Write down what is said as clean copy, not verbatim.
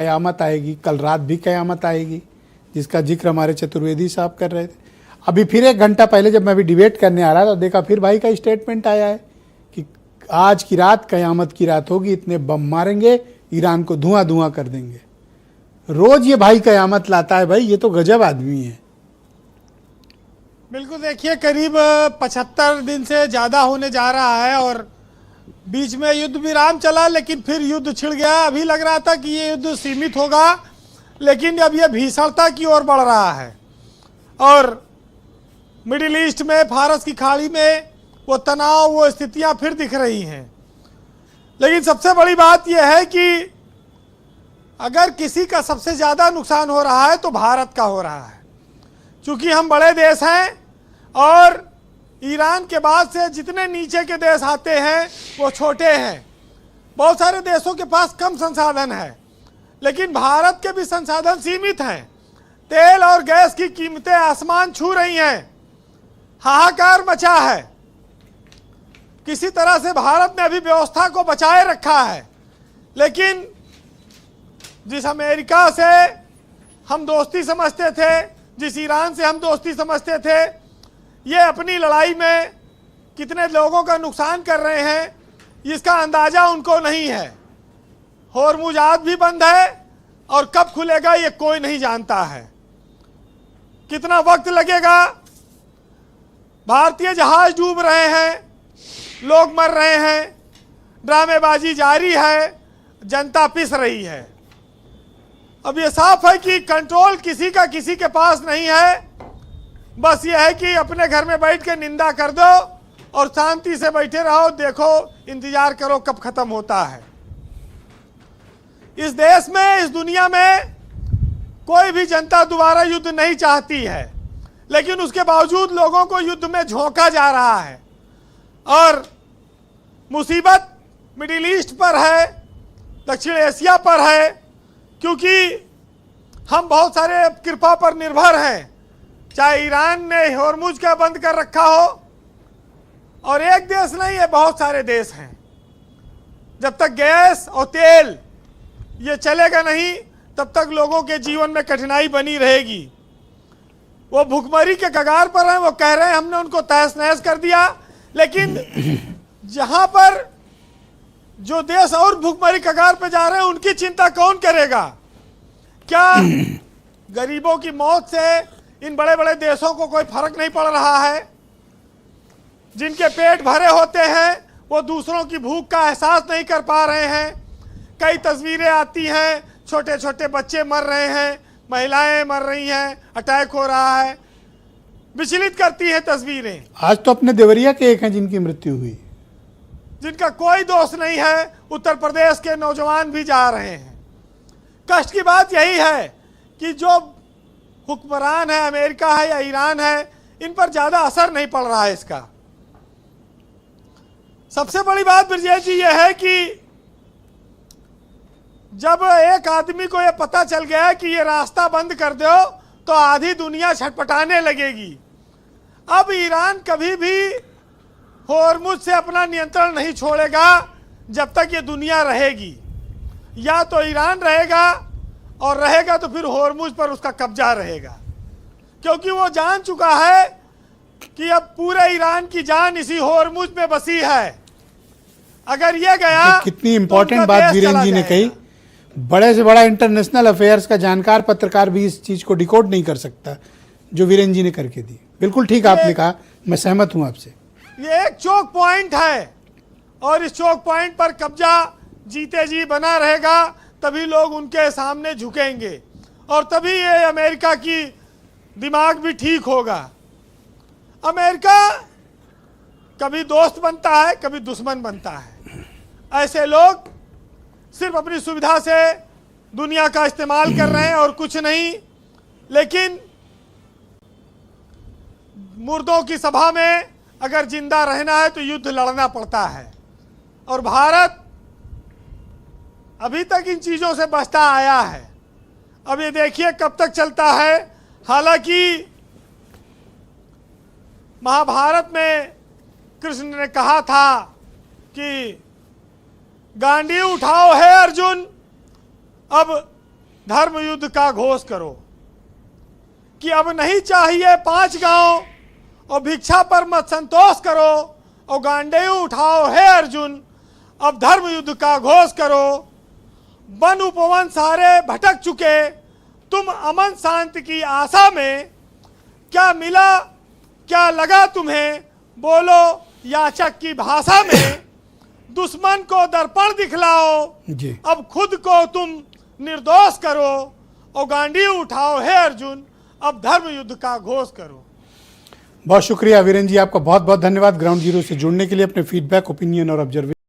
कयामत आएगी, कल रात भी कयामत आएगी, जिसका जिक्र हमारे चतुर्वेदी साहब कर रहे थे। अभी फिर 1 घंटा पहले जब मैं अभी डिबेट करने आ रहा था, देखा फिर भाई का स्टेटमेंट आया है कि आज की रात कयामत की रात होगी, इतने बम मारेंगे ईरान को धुआं धुआं कर देंगे। रोज ये भाई कयामत लाता है भाई, ये तो गजब आदमी है। बिल्कुल, देखिए करीब 75 दिन से ज़्यादा होने जा रहा है और बीच में युद्ध विराम चला, लेकिन फिर युद्ध छिड़ गया। अभी लग रहा था कि ये युद्ध सीमित होगा, लेकिन अब ये भीषणता की ओर बढ़ रहा है और मिडिल ईस्ट में, फारस की खाड़ी में वो तनाव, वो स्थितियां फिर दिख रही हैं। लेकिन सबसे बड़ी बात यह है कि अगर किसी का सबसे ज़्यादा नुकसान हो रहा है तो भारत का हो रहा है, क्योंकि हम बड़े देश हैं और ईरान के बाद से जितने नीचे के देश आते हैं वो छोटे हैं। बहुत सारे देशों के पास कम संसाधन है, लेकिन भारत के भी संसाधन सीमित हैं। तेल और गैस की कीमतें आसमान छू रही हैं, हाहाकार मचा है। किसी तरह से भारत ने अभी व्यवस्था को बचाए रखा है, लेकिन जिस अमेरिका से हम दोस्ती समझते थे, जिस ईरान से हम दोस्ती समझते थे, ये अपनी लड़ाई में कितने लोगों का नुकसान कर रहे हैं इसका अंदाजा उनको नहीं है। होर्मुज आज भी बंद है और कब खुलेगा ये कोई नहीं जानता है, कितना वक्त लगेगा। भारतीय जहाज डूब रहे हैं, लोग मर रहे हैं, ड्रामेबाजी जारी है, जनता पिस रही है। अब ये साफ है कि कंट्रोल किसी का किसी के पास नहीं है। बस ये है कि अपने घर में बैठ के निंदा कर दो और शांति से बैठे रहो, देखो, इंतजार करो कब खत्म होता है। इस देश में, इस दुनिया में कोई भी जनता दोबारा युद्ध नहीं चाहती है, लेकिन उसके बावजूद लोगों को युद्ध में झोंका जा रहा है और मुसीबत मिडिल ईस्ट पर है, दक्षिण एशिया पर है, क्योंकि हम बहुत सारे कृपा पर निर्भर हैं। चाहे ईरान ने होर्मुज का बंद कर रखा हो, और एक देश नहीं है, बहुत सारे देश हैं। जब तक गैस और तेल ये चलेगा नहीं, तब तक लोगों के जीवन में कठिनाई बनी रहेगी। वो भुखमरी के कगार पर हैं, वो कह रहे हैं हमने उनको तहस नहस कर दिया, लेकिन जहां पर जो देश और भुखमरी कगार पे जा रहे हैं उनकी चिंता कौन करेगा? क्या गरीबों की मौत से इन बड़े बड़े देशों को कोई फर्क नहीं पड़ रहा है? जिनके पेट भरे होते हैं वो दूसरों की भूख का एहसास नहीं कर पा रहे हैं। कई तस्वीरें आती हैं, छोटे छोटे बच्चे मर रहे हैं, महिलाएं मर रही हैं, अटैक हो रहा है, विचलित करती हैं तस्वीरें। आज तो अपने देवरिया के एक हैं जिनकी मृत्यु हुई, जिनका कोई दोष नहीं है। उत्तर प्रदेश के नौजवान भी जा रहे हैं। कष्ट की बात यही है कि जो हुक्मरान है, अमेरिका है या ईरान है, इन पर ज्यादा असर नहीं पड़ रहा है इसका। सबसे बड़ी बात ब्रजेश जी ये है कि जब एक आदमी को यह पता चल गया कि ये रास्ता बंद कर दो तो आधी दुनिया छटपटाने लगेगी। अब ईरान कभी भी होर्मुज से अपना नियंत्रण नहीं छोड़ेगा जब तक ये दुनिया रहेगी। या तो ईरान रहेगा, और रहेगा तो फिर होर्मुज पर उसका कब्जा रहेगा, क्योंकि वो जान चुका है कि अब पूरे ईरान की जान इसी होर्मुज में बसी है। अगर ये गया, कितनी इंपॉर्टेंट बात वीरेंद्र जी ने कही। बड़े से बड़ा इंटरनेशनल अफेयर्स का जानकार पत्रकार भी इस चीज को डिकोड नहीं कर सकता जो वीरेंद्र जी ने करके दी। बिल्कुल ठीक आपने कहा, मैं सहमत हूं आपसे। ये एक चोक पॉइंट है और इस चोक पॉइंट पर कब्जा जीते जी बना रहेगा, तभी लोग उनके सामने झुकेंगे और तभी ये अमेरिका की दिमाग भी ठीक होगा। अमेरिका कभी दोस्त बनता है, कभी दुश्मन बनता है। ऐसे लोग सिर्फ अपनी सुविधा से दुनिया का इस्तेमाल कर रहे हैं और कुछ नहीं। लेकिन मुर्दों की सभा में अगर जिंदा रहना है तो युद्ध लड़ना पड़ता है, और भारत अभी तक इन चीजों से बचता आया है। अब ये देखिए कब तक चलता है। हालांकि महाभारत में कृष्ण ने कहा था कि गांडी उठाओ है अर्जुन, अब धर्म युद्ध का घोष करो कि अब नहीं चाहिए 5 गांव और भिक्षा पर मत संतोष करो और गांडेय उठाओ हे अर्जुन, अब धर्म युद्ध का घोष करो। वन उपवन सारे भटक चुके, तुम अमन शांति की आशा में, क्या मिला क्या लगा तुम्हें, बोलो याचक की भाषा में। दुश्मन को दर्पण दिखलाओ जी। अब खुद को तुम निर्दोष करो और गांडी उठाओ हे अर्जुन, अब धर्म युद्ध का घोष करो। बहुत शुक्रिया वीरेंद्र जी, आपका बहुत बहुत धन्यवाद ग्राउंड जीरो से जुड़ने के लिए, अपने फीडबैक, ओपिनियन और ऑब्जर्वेशन